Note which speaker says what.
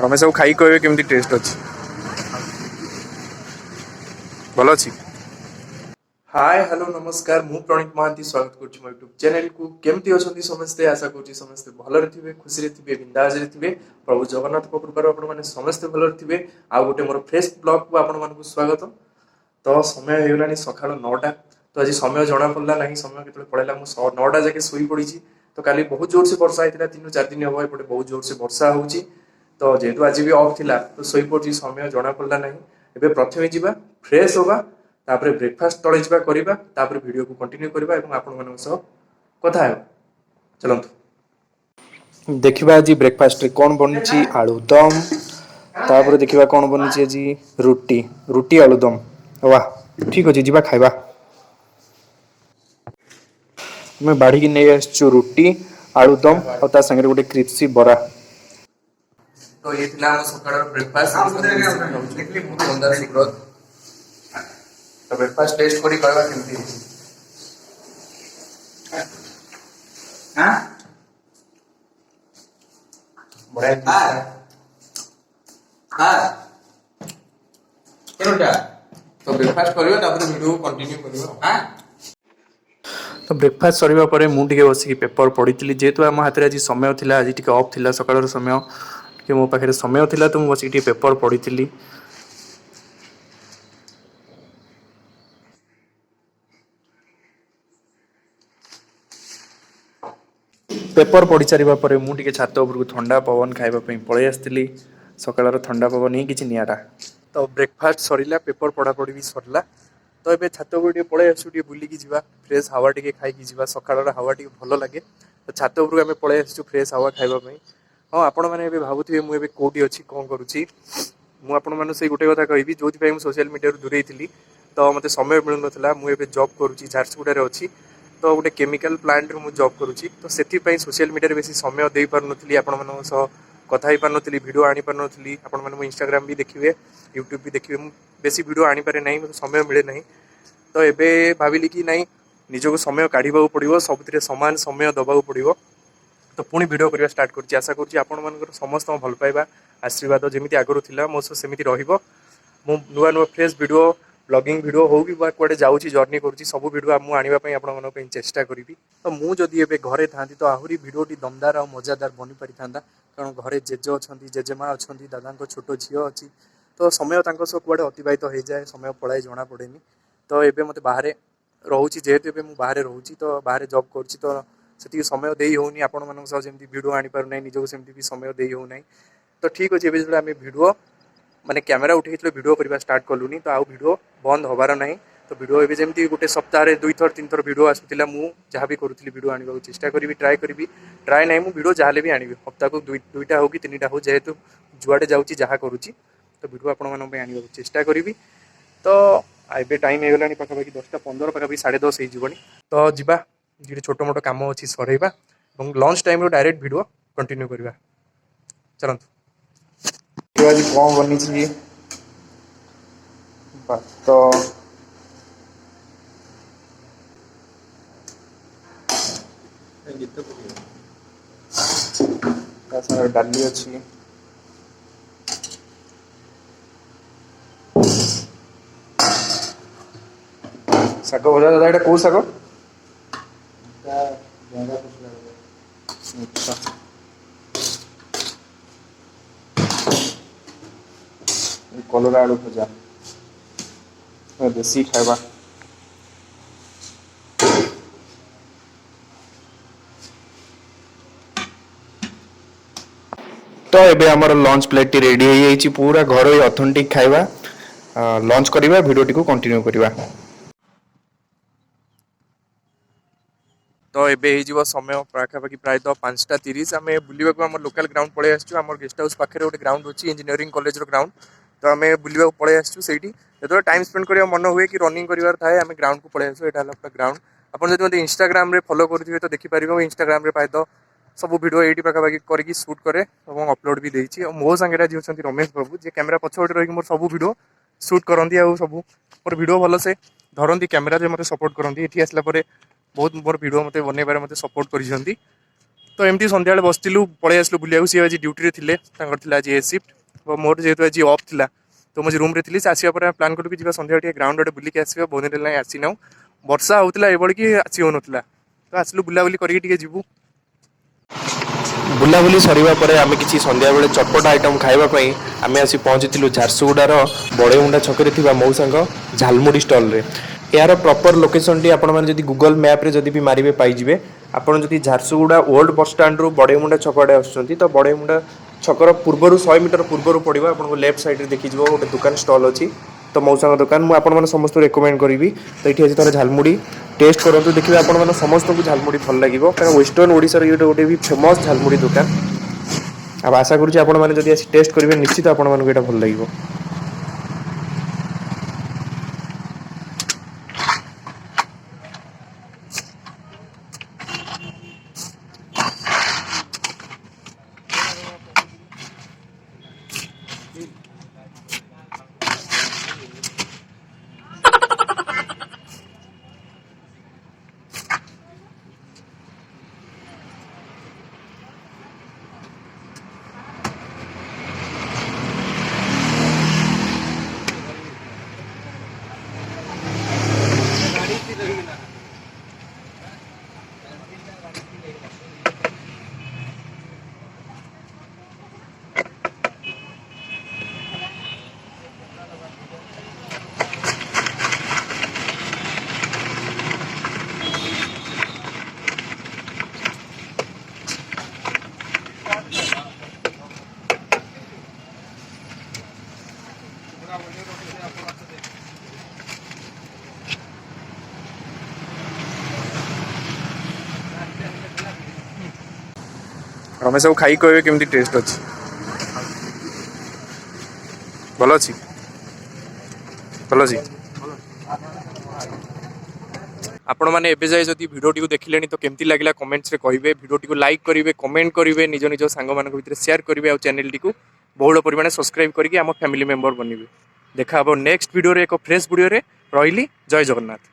Speaker 1: रमेश सब खाई कहबे केमती टेस्ट अच्छी भल अच्छी। हाय हेलो नमस्कार मु प्रणीत महांती स्वागत करुच्ची मो यूट्यूब चैनल को केमती अच्छी समस्ते आशा करुच्ची समस्ते भलरे थिबे खुशी रे थिबे बिंदास रे थिबे प्रभु जगन्नाथ को कृपार आपण माने समस्ते भलरे थिबे आ गोटे मोर फ्रेश ब्लॉग को आपण मानकु स्वागत। तो समय हो गलानी सकाळ 9टा तो आज समय जना पड़ला नहीं समय केतले पळेला मु 9टा जाके सोई पड़ी तो काली बहुत जोर से वर्षा होता 3-4 दिन हम एपटे बहुत जोर से वर्षा होउची तो जेहेतु आज भी ऑफ थिला तो सोई पड़ी समय जना पड़ला नहीं एबे प्रथमे जीवा फ्रेश होगा तापर ब्रेकफास्ट तले जीवा करिबा तापर वीडियो को कंटिन्यू करिबा एवं आपण मानक सह कथा हेबा चलंतु देखिबा आज ब्रेकफास्ट रे कोन बनची आलूदम तापर देखिबा कोन बनची आज रुटी रुटी आलूदम वाह ठीक अछि जीवा खाइबा। मैं बाढ़ी की नहीं आसचु रुटी आलूदम और ता संगे गोटे क्रिप्सी बरा तो ये थिला हम सकाळ ब्रेकफास्ट अंदर सुब्रत तो ब्रेकफास्ट टेस्ट करी कहबा केमती हां बड़ा हां केनोटा तो ब्रेकफास्ट करियो तापर वीडियो कंटिन्यू करियो हां तो ब्रेकफास्ट सरिबा परे मु टिके बसिकी पेपर पढ़ी जेहेतु आम हाथ में आज समय थिला आज टिके ऑफ थिला सकाळ समय टिके मो पाखे समय थिला तो मु बसिकी पेपर पढ़ी पेपर पढ़ी सारिबा परे मु टिके छात उपरକୁ ठंडा पवन खाइबा पई पळै आस्तिली सकाळर ठंडा पवन ही किछि नियारा तो ब्रेकफास्ट सरिला पेपर पढ़ा पढ़ी भी सरला तो ये छात उपरକୁ पळै आसु टिके बुलिकी जिबा फ्रेश हवा टिके खाइकी जिबा सकाळर हवा टिके भलो लागे तो छात उपरକୁ आमे पळै आसु फ्रेश हवा खाइबा पई। हाँ आपण माने एबे भाबुथिबे मु एबे कोठी अछि कोन करूछि मु आपण माने से गोटे कथा कहबी जोथि पई मु सोशल मीडिया रु दूरै थिली तो मते समय मिलु नथला मु एबे जॉब करूछि झारसुगुडा रे अछि तो गोटे केमिकल प्लांट रु जॉब करूछि तो सेति पई सोशल मीडिया रे बेसी समय देई पार नथली आपण मानक सह कथा ही पार नथली वीडियो आनी पार नथली आपण माने मो इंस्टाग्राम भी देखिबे यूट्यूब भी देखिबे मु बेसी वीडियो आनी पारे नहीं मते समय मिले नहीं तो एबे भाविली कि नहीं निजको समय काढ़ा पड़ो सबुथिरे समान समय दबा पड़ो तो पुणी वीडियो करवा स्टार्ट कर आशा करुँच आपण मान समस्त भल पाइबा आशीर्वाद जमी आगुरी थिला मो सेमती रहिबो मु नुआ नुआ फ्रेश वीडियो ब्लॉगिंग वीडियो हो कि कुआडे जाऊँगी जर्नी करुँची सब वीडियो मु आनिबा पई आपण मन पई चेष्टा करी तो मु जदि एबे घरे थांती तो आहुरी वीडियोटी दमदार और मजादार बनी पारि थांदा कारण घरे जेजे अछंती जेजेमा अछंती दादा छोट झील अच्छी तो समय तांको सब कुआडे अतिबाहित हो जाए समय पलाए जना पड़ेनी तो एबे मते बाहर रोची जेहेतु एबे मु बाहर रोची तो बाहर जॉब करची तो सेति समय देई होउनी आपण मानक सह जेमती वीडियो आनी पार नै निजको सेमती भी समय देई हो नै तो ठीक अछि एबे जेला आमे वीडियो माने कैमेरा उठेइतले वीडियो करबा स्टार्ट करलुनी तो आउ वीडियो बंद होबार नै तो वीडियो एबे जेमती गोटे सप्ताह रे 2 थर 3 थर वीडियो आसुतिला मु जहाँ भी करूतिली वीडियो आनिबा चेष्टा करिवि ट्राई नै मु वीडियो जाहाले भी आनिबि हप्ता को दुईटा हो कि तीनटा हो जेहेतु जुआडे जाउची जहाँ करूची तो वीडियो आपण मानक पे आनिबा चेष्टा करिवि तो एबे टाइम हो गलानी पाखापाखि 10:15 पाखापाखि 10:30 हो तो जीवा जी छोट मोट कम अच्छी सरेबा और lunch time direct video continue करवा चलतु आज कौन बनी भात डाली अच्छी शाग भजा दादा ये कौ शाग अच्छा कलरा आलू भजा देसी खाइबा तो एबे हमर लंच प्लेट रेडी हो जाइए पूरा घर ऑथेंटिक खाइबा लंच करिबा वीडियो टी को कंटिन्यू करिबा तो एबे हो समय पाखापाखि प्राय 5:30 आम बुलवाक आम लोकल ग्राउंड पलि आसचु आम गेस्ट हाउस पाखे गोटे ग्राउंड अच्छी इंजीनियरिंग कॉलेज ग्राउंड तो आम बुलवाक पलि आसचु सेठी जो टाइम स्पेंड करिया मन हुए कि रनिंग करिवार थाए आम ग्राउंड को पलि आसु एटा हला ग्राउंड आपन जदि मते इंस्टाग्राम रे फॉलो करिथिबे तो देखि पारिबो इंस्टाग्राम रे पाए तो सब वीडियो एटी पाखापाखि करके शूट करे और अपलोड भी देछि और मो संगे आज होचंती रमेश बाबू जे कैमरा पछपटे रही मोर सब वीडियो शूट करंती आ सब मोर वीडियो भल से धरती कैमरा जे मते सपोर्ट करंती एठी आसला परे बहुत मोर वीडियो मते बनैबारे मते सपोर्ट करिसंती तो एमती सन्ध्या बसलु पलि आसलु बुलिया सी आज ड्यूटी थे आज ए सिफ्ट मोर जेहतु आज अफ था तो मुझे रूम थी आसवा प्लां करूँ कि सन्ध्या ग्राउंड आड़े बुलिक आसवा बहुत दिन है आसी ना वर्षा होता ये कि आसी हो तो आसलु बुलाबुली करके जीवु बुलाबुली सरिबा परे आमे किछि संध्या बेले चटपटा आइटम खाइबापई आमे आसी पहुँची झारसुगुड़ार बड़ेमुंडा छकरे थिबा मौसांग झालमुड़ी स्टल रे यार प्रॉपर लोकेशन टी आपण माने जदी गूगल मैप रे जदी भी मारिबे पाई जिवे आपण जदी झारसुगुड़ा ओल्ड बस स्टैंड रो बड़ेमुंडा छक आडे आछंती तो बड़ेमुंडा छकर पूर्वरु 100 मीटर पूर्वरु पड़िबा आपण को लेफ्ट साइड रे देखि जिवो गोटे दुकान स्टॉल अछि तो मौसांग दुकान मु आपण माने समस्त रेकमेंड करबी तो एठी अछि तार झालमुड़ी टेस्ट करंतु देखिबे आपण माने समस्त को झालमुड़ी भल लागिवो कारण वेस्टर्न ओडिसा रे गोटे भी फेमस झालमुड़ी दुकान अब आशा करूँ आपण मैंने जब आसी टेस्ट करेंगे निश्चित आपण मानक एटा भल लागिवो हमें सब खाई कहबे केमती टेस्ट अच्छी भल अच्छी भल अच्छी आपण मैंने एबे जाए जदि भिडियो टी देखिले तो केमती लागला कमेंट्स रे कहिबे भिडियो टी लाइक करिवे कमेंट करिवे निज निज सांग मानक भितर शेयर करिवे आ चैनल टी बहुल परिमाण सब्सक्राइब करके आम फैमिली मेंबर बनिबे देखा अब नेक्स्ट वीडियो रे एक फ्रेश वीडियो रे रहिली जय जगन्नाथ।